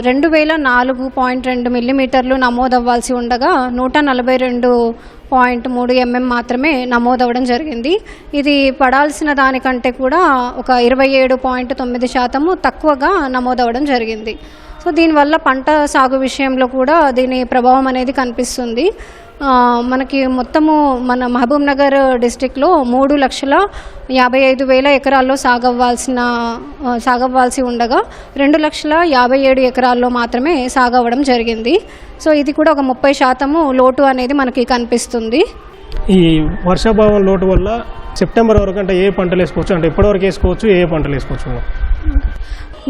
2004.2 మిల్లీమీటర్లు నమోదవ్వాల్సి ఉండగా 142.3 mm మాత్రమే నమోదవ్వడం జరిగింది. ఇది పడాల్సిన దానికంటే కూడా ఒక 27.9% తక్కువగా నమోదవ్వడం జరిగింది. సో దీనివల్ల పంట సాగు విషయంలో కూడా దీని ప్రభావం అనేది కనిపిస్తుంది. మనకి మొత్తము మన మహబూబ్ నగర్ డిస్టిక్లో 3,55,000 ఎకరాల్లో సాగవ్వాల్సి ఉండగా 2,57,000 ఎకరాల్లో మాత్రమే సాగవ్వడం జరిగింది. సో ఇది కూడా ఒక 30% లోటు అనేది మనకి కనిపిస్తుంది. ఈ వర్షాభావం లోటు వల్ల సెప్టెంబర్ వరకు అంటే ఏ పంటలు వేసుకోవచ్చు, అంటే ఎప్పటివరకు వేసుకోవచ్చు, ఏ పంటలు వేసుకోవచ్చు?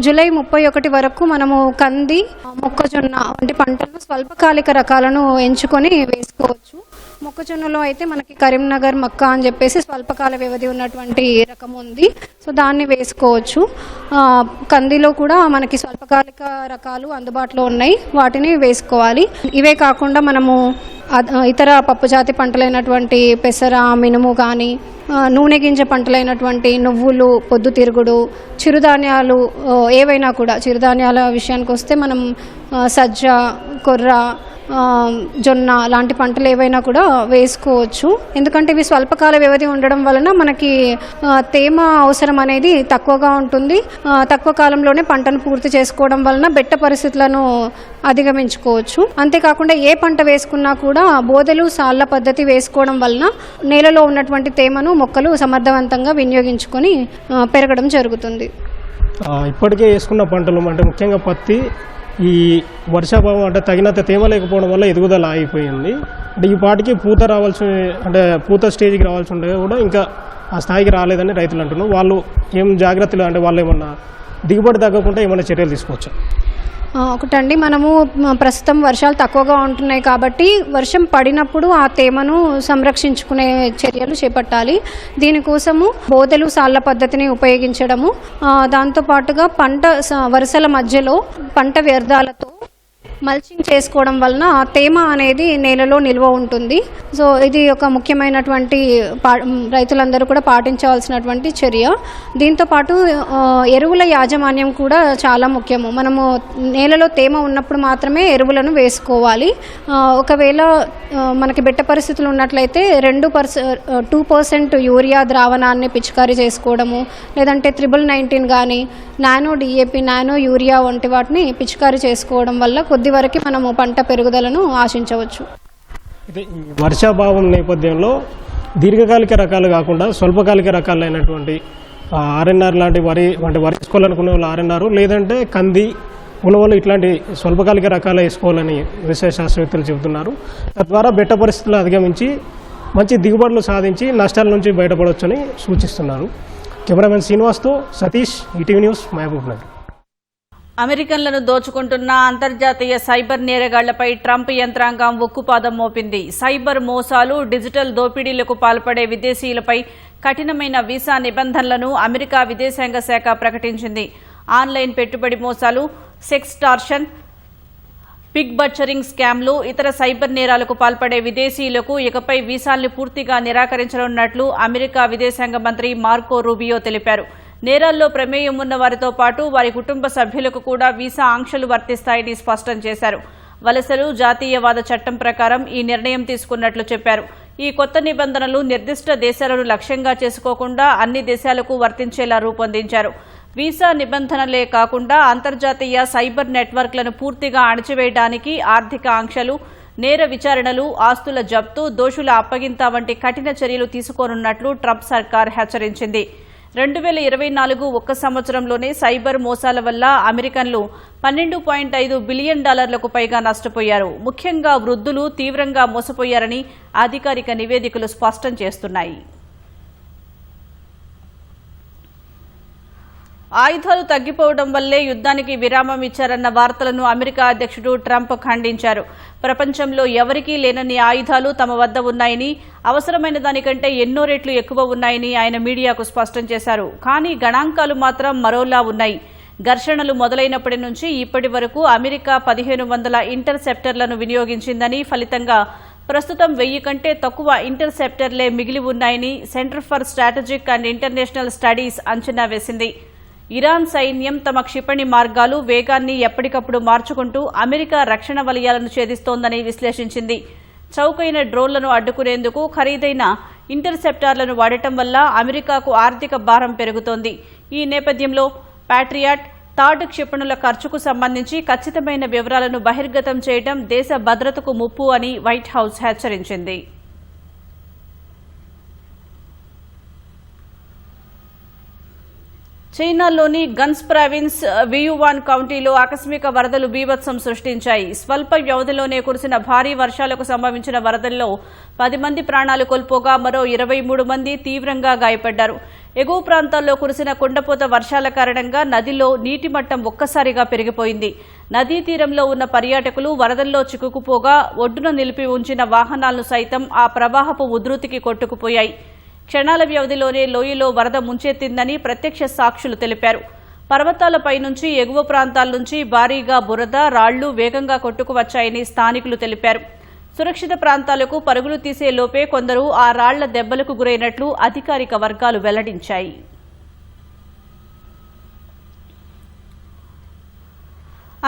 జూలై 31 వరకు మనము కంది, మొక్కజొన్న వంటి పంటలను స్వల్పకాలిక రకాలను ఎంచుకొని వేసుకోవచ్చు. మొక్కజొన్నలో అయితే మనకి కరీంనగర్ మక్క అని చెప్పేసి స్వల్పకాల వ్యవధి ఉన్నటువంటి రకం ఉంది. సో దాన్ని వేసుకోవచ్చు. కందిలో కూడా మనకి స్వల్పకాలిక రకాలు అందుబాటులో ఉన్నాయి, వాటిని వేసుకోవాలి. ఇవే కాకుండా మనము ఇతర పప్పుజాతి పంటలైనటువంటి పెసర, మినుము కానీ, నూనె గింజ పంటలైనటువంటి నువ్వులు, పొద్దుతిరుగుడు, చిరుధాన్యాలు ఏవైనా కూడా, చిరుధాన్యాల విషయానికి వస్తే మనం సజ్జ, కొర్ర, జొన్న లాంటి పంటలు ఏవైనా కూడా వేసుకోవచ్చు. ఎందుకంటే ఇవి స్వల్పకాల వ్యవధి ఉండడం వలన మనకి తేమ అవసరం అనేది తక్కువగా ఉంటుంది. తక్కువ కాలంలోనే పంటను పూర్తి చేసుకోవడం వలన బెట్ట పరిస్థితులను అధిగమించుకోవచ్చు. అంతేకాకుండా ఏ పంట వేసుకున్నా కూడా బోదెలు, సాళ్ల పద్ధతి వేసుకోవడం వలన నేలలో ఉన్నటువంటి తేమను మొక్కలు సమర్థవంతంగా వినియోగించుకొని పెరగడం జరుగుతుంది. ఇప్పటికే వేసుకున్న పంటలు అంటే ముఖ్యంగా పత్తి ఈ వర్షాభావం అంటే తగినంత తేమ లేకపోవడం వల్ల ఎదుగుదల ఆగిపోయింది. అంటే ఈ పాటికి పూత రావాల్సి, అంటే పూత స్టేజ్కి రావాల్సి ఉండగా కూడా ఇంకా ఆ స్థాయికి రాలేదని రైతులు అంటున్నారు. వాళ్ళు ఏం జాగ్రత్తలు, అంటే వాళ్ళు ఏమన్నా దిగుబడి తగ్గకుండా ఏమైనా చర్యలు తీసుకోవచ్చు? ఒకటండి, మనము ప్రస్తుతం వర్షాలు తక్కువగా ఉంటున్నాయి కాబట్టి వర్షం పడినప్పుడు ఆ తేమను సంరక్షించుకునే చర్యలు చేపట్టాలి. దీనికోసము బోదెలు, సాళ్ల పద్ధతిని ఉపయోగించడము, దాంతోపాటుగా పంట వరుసల మధ్యలో పంట వ్యర్థాలతో మల్చింగ్ చేసుకోవడం వలన తేమ అనేది నేలలో నిల్వ ఉంటుంది. సో ఇది ఒక ముఖ్యమైనటువంటి రైతులందరూ కూడా పాటించవలసినటువంటి చర్య. దీంతోపాటు ఎరువుల యాజమాన్యం కూడా చాలా ముఖ్యము. మనము నేలలో తేమ ఉన్నప్పుడు మాత్రమే ఎరువులను వేసుకోవాలి. ఒకవేళ మనకి బెట్ట పరిస్థితులు ఉన్నట్లయితే 2% యూరియా ద్రావణాన్ని పిచికారీ చేసుకోవడము, లేదంటే 19 కానీ నానో డిఏపి, నానో యూరియా వంటి వాటిని పిచికారీ చేసుకోవడం వల్ల కొద్ది వరకు మనము పంట పెరుగుదలను ఆశించవచ్చు. అయితే ఈ వర్షాభావం నేపథ్యంలో దీర్ఘకాలిక రకాలు కాకుండా స్వల్పకాలిక రకాలైనటువంటి ఆర్ఎన్ఆర్ లాంటి వరి వేసుకోవాలనుకునే వాళ్ళు ఆర్ఎన్ఆర్, లేదంటే కంది, ఉలవలు ఇట్లాంటి స్వల్పకాలిక రకాలు వేసుకోవాలని వ్యవసాయ శాస్త్రవేత్తలు చెబుతున్నారు. తద్వారా బెట్ట పరిస్థితులు అధిగమించి మంచి దిగుబడులు సాధించి నష్టాల నుంచి బయటపడవచ్చని సూచిస్తున్నారు. కెమెరామెన్ శ్రీనివాస్తో సతీష్, ఈటీవీ న్యూస్, మహబూబ్ నగర్. అమెరికన్లను దోచుకుంటున్న అంతర్జాతీయ సైబర్ నేరగాళ్లపై ట్రంప్ యంత్రాంగం ఉక్కుపాదం మోపింది. సైబర్ మోసాలు, డిజిటల్ దోపిడీలకు పాల్పడే విదేశీయులపై కఠినమైన వీసా నిబంధనలను అమెరికా విదేశాంగ శాఖ ప్రకటించింది. ఆన్లైన్ పెట్టుబడి మోసాలు, సెక్స్టార్షన్, పిగ్ బచ్చరింగ్ స్కామ్లు, ఇతర సైబర్ నేరాలకు పాల్పడే విదేశీయులకు ఇకపై వీసాల్ని పూర్తిగా నిరాకరించనున్నట్లు అమెరికా విదేశాంగ మంత్రి మార్కో రూబియో తెలిపారు. నేరాల్లో ప్రమేయం ఉన్న వారితో పాటు వారి కుటుంబ సభ్యులకు కూడా వీసా ఆంక్షలు వర్తిస్తాయని స్పష్టం చేశారు. వలసలు, జాతీయవాద చట్టం ప్రకారం ఈ నిర్ణయం తీసుకున్నట్లు చెప్పారు. ఈ కొత్త నిబంధనలు నిర్దిష్ట దేశాలను లక్ష్యంగా చేసుకోకుండా అన్ని దేశాలకు వర్తించేలా రూపొందించారు. వీసా నిబంధనలే కాకుండా అంతర్జాతీయ సైబర్ నెట్వర్క్లను పూర్తిగా అణచివేయడానికి ఆర్థిక ఆంక్షలు, నేర విచారణలు, ఆస్తుల జప్తు, దోషుల అప్పగింత వంటి కఠిన చర్యలు తీసుకోనున్నట్లు ట్రంప్ సర్కార్ హెచ్చరించింది. 2024 ఒక్క సంవత్సరంలోనే సైబర్ మోసాల వల్ల అమెరికన్లు $12.5 బిలియన్ పైగా నష్టపోయారు. ముఖ్యంగా వృద్ధులు తీవ్రంగా మోసపోయారని అధికారిక నివేదికలు స్పష్టం చేస్తున్నాయి. ఆయుధాలు తగ్గిపోవడం వల్లే యుద్ధానికి విరామం ఇచ్చారన్న వార్తలను అమెరికా అధ్యక్షుడు ట్రంప్ ఖండించారు. ప్రపంచంలో ఎవరికీ లేనన్ని ఆయుధాలు తమ వద్ద ఉన్నాయని, అవసరమైన దానికంటే ఎన్నో రెట్లు ఎక్కువ ఉన్నాయని ఆయన మీడియాకు స్పష్టం చేశారు. కానీ గణాంకాలు మాత్రం మరోలా ఉన్నాయి. ఘర్షణలు మొదలైనప్పటి నుంచి ఇప్పటి వరకు అమెరికా 1500 ఇంటర్సెప్టర్లను వినియోగించిందని, ఫలితంగా ప్రస్తుతం 1000 కంటే తక్కువ ఇంటర్సెప్టర్లే మిగిలి ఉన్నాయని centre for strategic and international studies అంచనా వేసింది. ఇరాన్ సైన్యం తమ క్షిపణి మార్గాలు, వేగాన్ని ఎప్పటికప్పుడు మార్చుకుంటూ అమెరికా రక్షణ వలయాలను ఛేదిస్తోందని విశ్లేషించింది. చౌకైన డ్రోన్లను అడ్డుకునేందుకు ఖరీదైన ఇంటర్సెప్టార్లను వాడటం వల్ల అమెరికాకు ఆర్థిక భారం పెరుగుతోంది. ఈ నేపథ్యంలో ప్యాట్రియాట్, థాడ్ క్షిపణుల ఖర్చుకు సంబంధించి ఖచ్చితమైన వివరాలను బహిర్గతం చేయడం దేశ భద్రతకు ముప్పు అని వైట్ హౌస్ హెచ్చరించింది. చైనాలోని గన్స్ ప్రావిన్స్ వియువాన్ కౌంటీలో ఆకస్మిక వరదలు బీభత్సం సృష్టించాయి. స్వల్ప వ్యవధిలోనే కురిసిన భారీ వర్షాలకు సంభవించిన వరదల్లో 10 మంది ప్రాణాలు కోల్పోగా మరో 23 మంది తీవ్రంగా గాయపడ్డారు. ఎగువ ప్రాంతాల్లో కురిసిన కుండపోత వర్షాల కారణంగా నదిలో నీటి మట్టం ఒక్కసారిగా పెరిగిపోయింది. నదీ తీరంలో ఉన్న పర్యాటకులు వరదల్లో చిక్కుకుపోగా ఒడ్డున నిలిపి ఉంచిన వాహనాలను సైతం ఆ ప్రవాహపు ఉధృతికి కొట్టుకుపోయాయి. క్షణాల వ్యవధిలోనే లోయలో వరద ముంచెత్తిందని ప్రత్యక్ష సాక్షులు తెలిపారు. పర్వతాలపై నుంచి ఎగువ ప్రాంతాల నుంచి భారీగా బురద, రాళ్లు వేగంగా కొట్టుకువచ్చాయని స్థానికులు తెలిపారు. సురక్షిత ప్రాంతాలకు పరుగులు తీసే లోపే కొందరు ఆ రాళ్ల దెబ్బలకు గురైనట్లు అధికారిక వర్గాలు వెల్లడించాయి.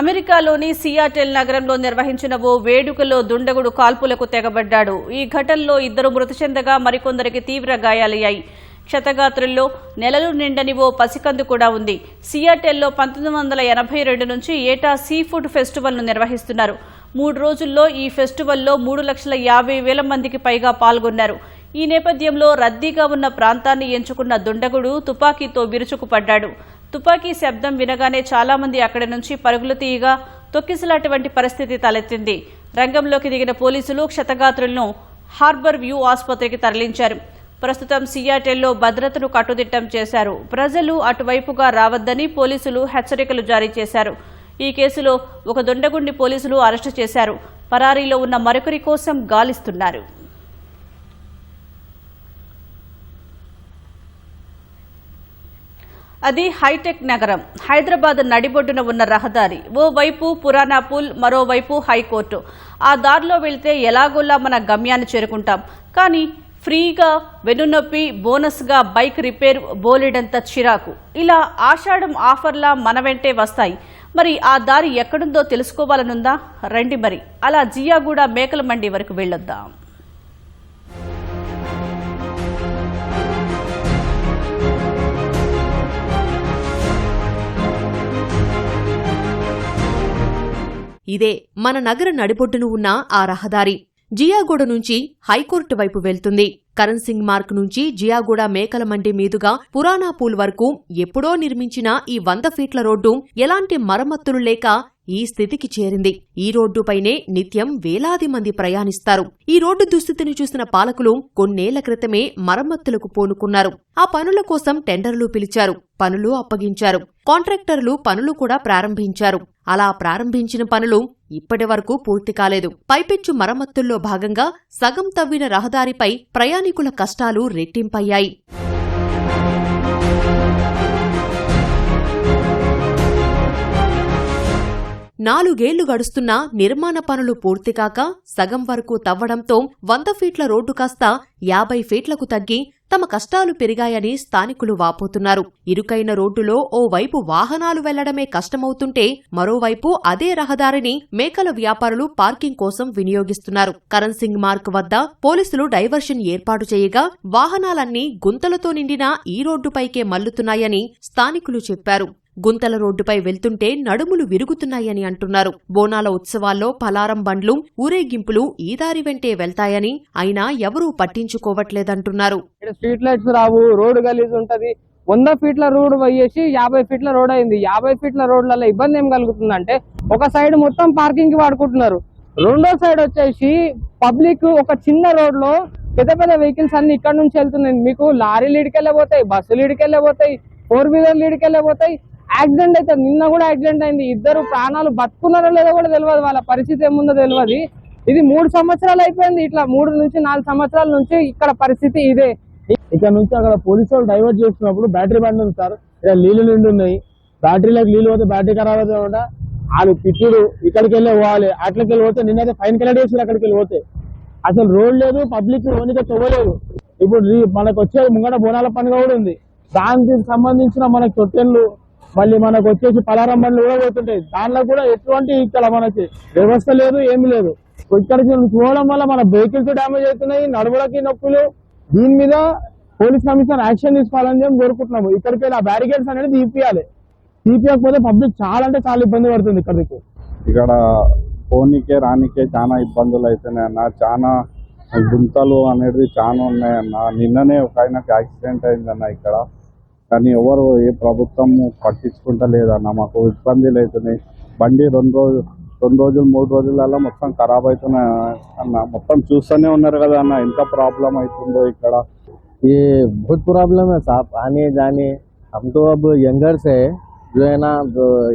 అమెరికాలోని సియాటెల్ నగరంలో నిర్వహించిన ఓ వేడుకలో దుండగుడు కాల్పులకు తెగబడ్డాడు. ఈ ఘటనలో 2 మృతి చెందగా మరికొందరికి తీవ్ర గాయాలయ్యాయి. క్షతగాత్రుల్లో నెలలు నిండని ఓ పసికందు కూడా ఉంది. సియాటెల్లో 1982 నుంచి ఏటా సీ ఫుడ్ ఫెస్టివల్ను నిర్వహిస్తున్నారు. 3 రోజుల్లో ఈ ఫెస్టివల్లో 3,50,000 మందికి పైగా పాల్గొన్నారు. ఈ నేపథ్యంలో రద్దీగా ఉన్న ప్రాంతాన్ని ఎంచుకున్న దుండగుడు తుపాకీతో విరుచుకుపడ్డాడు. తుపాకీ శబ్దం వినగానే చాలా మంది అక్కడి నుంచి పరుగులు తీయగా తొక్కిసలాట వంటి పరిస్థితి తలెత్తింది. రంగంలోకి దిగిన పోలీసులు క్షతగాత్రులను హార్బర్ వ్యూ ఆసుపత్రికి తరలించారు. ప్రస్తుతం సియాటెల్లో భద్రతను కట్టుదిట్టం చేశారు. ప్రజలు అటువైపుగా రావద్దని పోలీసులు హెచ్చరికలు జారీ చేశారు. ఈ కేసులో ఒక దుండగుడిని పోలీసులు అరెస్టు చేశారు. పరారీలో ఉన్న మరొకరి కోసం గాలిస్తున్నారు. అది హైటెక్ నగరం. హైదరాబాద్ నడిబొడ్డున ఉన్న రహదారి. ఓవైపు పురాణా పూల్, మరోవైపు హైకోర్టు. ఆ దారిలో వెళ్తే ఎలాగోలా మన గమ్యాన్ని చేరుకుంటాం. కానీ ఫ్రీగా వెన్నునొప్పి, బోనస్గా బైక్ రిపేర్, బోలెడంత చిరాకు. ఇలా ఆషాఢం ఆఫర్లా మన వెంటే వస్తాయి. మరి ఆ దారి ఎక్కడుందో తెలుసుకోవాలనుందా? రండి మరి అలా జియాగూడ మేకల మండి వరకు వెళ్ళొద్దాం. ఇదే మన నగర నడిబొడ్డును ఉన్న ఆ రహదారి. జియాగూడ నుంచి హైకోర్టు వైపు వెళ్తుంది. కరణ్ సింగ్ మార్గ్ నుంచి జియాగూడ మేకల మండి మీదుగా పురాణా పూల్ వరకు ఎప్పుడో నిర్మించిన ఈ 100 ఫీట్ల రోడ్డు ఎలాంటి మరమ్మతులు లేక ఈ స్థితికి చేరింది. ఈ రోడ్డుపైనే నిత్యం వేలాది మంది ప్రయాణిస్తారు. ఈ రోడ్డు దుస్థితిని చూసిన పాలకులు కొన్నేళ్ల క్రితమే మరమ్మతులకు పూనుకున్నారు. ఆ పనుల కోసం టెండర్లు పిలిచారు, పనులు అప్పగించారు. కాంట్రాక్టర్లు పనులు కూడా ప్రారంభించారు. అలా ప్రారంభించిన పనులు ఇప్పటి వరకు పూర్తి కాలేదు. పైపెచ్చు మరమ్మతుల్లో భాగంగా సగం తవ్విన రహదారిపై ప్రయాణికుల కష్టాలు రెట్టింపయ్యాయి. నాలుగేళ్లు గడుస్తున్నా నిర్మాణ పనులు పూర్తికాక సగం వరకు తవ్వడంతో 100 ఫీట్ల రోడ్డు కాస్త 50 ఫీట్లకు తగ్గి తమ కష్టాలు పెరిగాయని స్థానికులు వాపోతున్నారు. ఇరుకైన రోడ్డులో ఓ వైపు వాహనాలు వెళ్లడమే కష్టమవుతుంటే మరోవైపు అదే రహదారిని మేకల వ్యాపారులు పార్కింగ్ కోసం వినియోగిస్తున్నారు. కరణ్ సింగ్ మార్గ్ వద్ద పోలీసులు డైవర్షన్ ఏర్పాటు చేయగా వాహనాలన్నీ గుంతలతో నిండిన ఈ రోడ్డుపైకే మల్లుతున్నాయని స్థానికులు చెప్పారు. గుంతల రోడ్డుపై వెళ్తుంటే నడుములు విరుగుతున్నాయని అంటున్నారు. బోనాల ఉత్సవాల్లో పలారం బండ్లు, ఊరేగింపులు ఈ దారి వెంటే వెళ్తాయని అయినా ఎవరూ పట్టించుకోవట్లేదంటున్నారు. స్ట్రీట్ లైట్స్ రావు, రోడ్డు గలీజ్ ఉంటది. 100 ఫీట్ల రోడ్ పోయేసి 50 ఫీట్ల రోడ్ అయింది. 50 ఫీట్ల రోడ్లలో ఇబ్బంది ఏం కలుగుతుందంటే ఒక సైడ్ మొత్తం పార్కింగ్ కి వాడుకుంటున్నారు. రెండో సైడ్ వచ్చేసి పబ్లిక్ ఒక చిన్న రోడ్ లో పెద్ద పెద్ద వెహికల్స్ అన్ని ఇక్కడ నుంచి వెళ్తున్నాయి. మీకు లారీలు ఇడికెళ్ళబోతాయి, బస్సులు ఇడికెళ్ళబోతాయి, 4 వీలర్లు ఇడికెళ్ళబోతాయి. యాక్సిడెంట్ అయితే నిన్న కూడా యాక్సిడెంట్ అయింది. 2 ప్రాణాలు బతుకున్నారో లేదో కూడా తెలియదు, వాళ్ళ పరిస్థితి ఏముందో తెలియదు. ఇది 3 సంవత్సరాలు అయిపోయింది. ఇట్లా 3 నుంచి 4 సంవత్సరాల నుంచి ఇక్కడ పరిస్థితి ఇదే. ఇక్కడ నుంచి అక్కడ పోలీసు వాళ్ళు డైవర్ట్ చేస్తున్నప్పుడు బ్యాటరీ బండి ఉంది సార్, ఇక్కడ నీళ్లు నిండి ఉన్నాయి. బ్యాటరీలోకి నీళ్లు పోతే బ్యాటరీ ఖరాబ్ అవుతుంది కూడా వాళ్ళు తిట్టుడు. ఇక్కడికి వెళ్ళి పోవాలి, అట్లకి వెళ్ళి పోతే నిన్నైతే ఫైన్ కలెక్ట్ చేసి అక్కడికి వెళ్ళి పోతే అసలు రోడ్ లేదు, పబ్లిక్ ఓనిగా తవ్వలేదు. ఇప్పుడు మనకు వచ్చే ముంగట బోనాల పండుగ కూడా ఉంది. దానికి సంబంధించిన మనకు తొట్టెళ్ళు, మళ్ళీ మనకు వచ్చేసి పలారం బండ్లు కూడా పోతుంటాయి. దానిలో కూడా ఎటువంటి ఇక్కడ మనకి వ్యవస్థ లేదు, ఏమి లేదు. ఇక్కడికి పోవడం వల్ల మన వెహికల్స్ డ్యామేజ్ అవుతున్నాయి, నడుములకి నొప్పులు. దీని మీద పోలీస్ కమిషనర్ యాక్షన్ తీసుకోవాలని మేము కోరుకుంటున్నాము. ఇక్కడికి వెళ్ళి ఆ బ్యారికేడ్స్ అనేది తీపియాలి. తీపియకపోతే పబ్లిక్ చాలా అంటే చాలా ఇబ్బంది పడుతుంది ఇక్కడ పోనీకే రానికే చాలా ఇబ్బందులు అవుతున్నాయి అన్న. చాలా గుంతలు అనేది చాలా ఉన్నాయన్న. నిన్ననే ఒక ఆయనకి యాక్సిడెంట్ అయిందన్న ఇక్కడ. కానీ ఎవరు ఏ ప్రభుత్వం పట్టించుకుంటలేదన్న. మాకు ఇబ్బందులు అవుతున్నాయి. బండి 2 రోజులు 3 రోజులలో మొత్తం ఖరాబ్ అవుతున్నాయి అన్న. మొత్తం చూస్తూనే ఉన్నారు కదా అన్న ఎంత ప్రాబ్లం అవుతుందో ఇక్కడ. ये बहुत प्रॉब्लम है साहब, आने जाने. हम तो अब यंगर्स है जो है ना,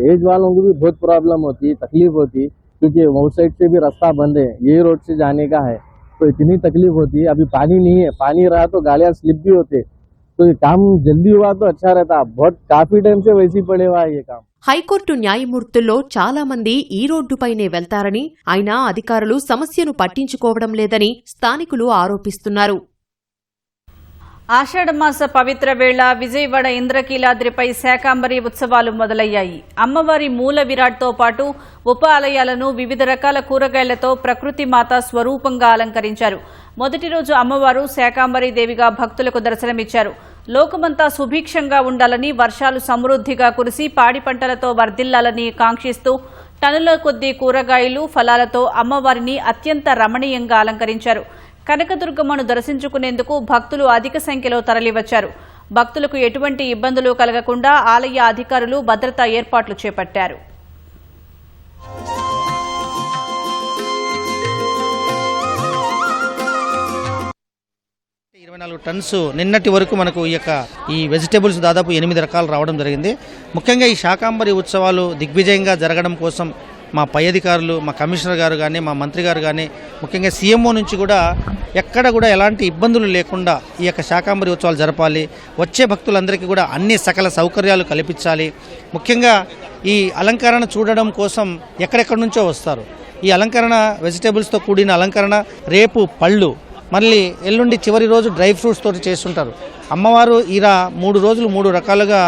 एज वालों को भी बहुत प्रॉब्लम होती, तकलीफ होती, क्योंकि आउट साइड से भी रास्ता बंद है, ये रोड से जाने का है, तो इतनी तकलीफ होती है. अभी पानी नहीं है, पानी रहा तो गाड़ियाँ स्लिप भी होते, तो ये काम जल्दी हुआ तो अच्छा रहता. बहुत काफी टाइम से वैसे ही पड़े हुआ है ये काम. హైకోర్టు న్యాయమూర్తుల్లో చాలా మంది ఈ రోడ్డుపైనే వెళ్తారని, అయినా అధికారులు సమస్యను పట్టించుకోవడం లేదని స్థానికులు ఆరోపిస్తున్నారు. ఆషాఢమాస పవిత్ర వేళ విజయవాడ ఇంద్రకీలాద్రిపై శాకాంబరి ఉత్సవాలు మొదలయ్యాయి. అమ్మవారి మూల విరాట్తో పాటు ఉప ఆలయాలను వివిధ రకాల కూరగాయలతో ప్రకృతి మాత స్వరూపంగా అలంకరించారు. మొదటి రోజు అమ్మవారు శాకాంబరి దేవిగా భక్తులకు దర్శనమిచ్చారు. లోకమంతా సుభిక్షంగా ఉండాలని, వర్షాలు సమృద్ధిగా కురిసి పాడి పంటలతో వర్ధిల్లాలని కాంక్షిస్తూ టన్నుల కొద్దీ కూరగాయలు, ఫలాలతో అమ్మవారిని అత్యంత రమణీయంగా అలంకరించారు. కనకదుర్గమ్మను దర్శించుకునేందుకు భక్తులు అధిక సంఖ్యలో తరలివచ్చారు. భక్తులకు ఎటువంటి ఇబ్బందులు కలగకుండా ఆలయ అధికారులు భద్రతా ఏర్పాట్లు చేపట్టారు. 24 టన్స్ నిన్నటి వరకు మనకు ఈ వెజిటేబుల్స్ దాదాపు 8 రకాలు రావడం జరిగింది. ముఖ్యంగా ఈ శాకాంబరి ఉత్సవాలు దిగ్విజయంగా జరగడం కోసం మా పై అధికారులు, మా కమిషనర్ గారు కానీ, మా మంత్రి గారు కానీ, ముఖ్యంగా సీఎంఓ నుంచి కూడా ఎక్కడ కూడా ఎలాంటి ఇబ్బందులు లేకుండా ఈ శాకాంబరి ఉత్సవాలు జరపాలి. వచ్చే భక్తులందరికీ కూడా అన్ని సకల సౌకర్యాలు కల్పించాలి. ముఖ్యంగా ఈ అలంకరణ చూడడం కోసం ఎక్కడెక్కడి నుంచో వస్తారు. ఈ అలంకరణ వెజిటేబుల్స్తో కూడిన అలంకరణ, రేపు పళ్ళు, మళ్ళీ ఎల్లుండి చివరి రోజు డ్రై ఫ్రూట్స్ తోటి చేస్తుంటారు. అమ్మవారు ఇలా 3 రోజులు 3 రకాలుగా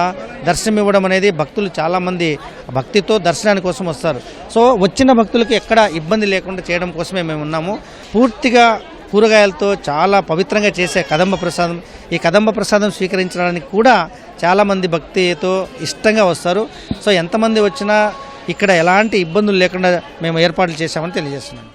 దర్శనం ఇవ్వడం అనేది భక్తులు చాలామంది భక్తితో దర్శనాని కోసం వస్తారు. సో వచ్చిన భక్తులకు ఎక్కడ ఇబ్బంది లేకుండా చేయడం కోసమే మేము ఉన్నాము. పూర్తిగా కూరగాయలతో చాలా పవిత్రంగా చేసే కదంబ ప్రసాదం, ఈ కదంబ ప్రసాదం స్వీకరించడానికి కూడా చాలామంది భక్తితో ఇష్టంగా వస్తారు. సో ఎంతమంది వచ్చినా ఇక్కడ ఎలాంటి ఇబ్బందులు లేకుండా మేము ఏర్పాట్లు చేశామని తెలియజేస్తున్నాం.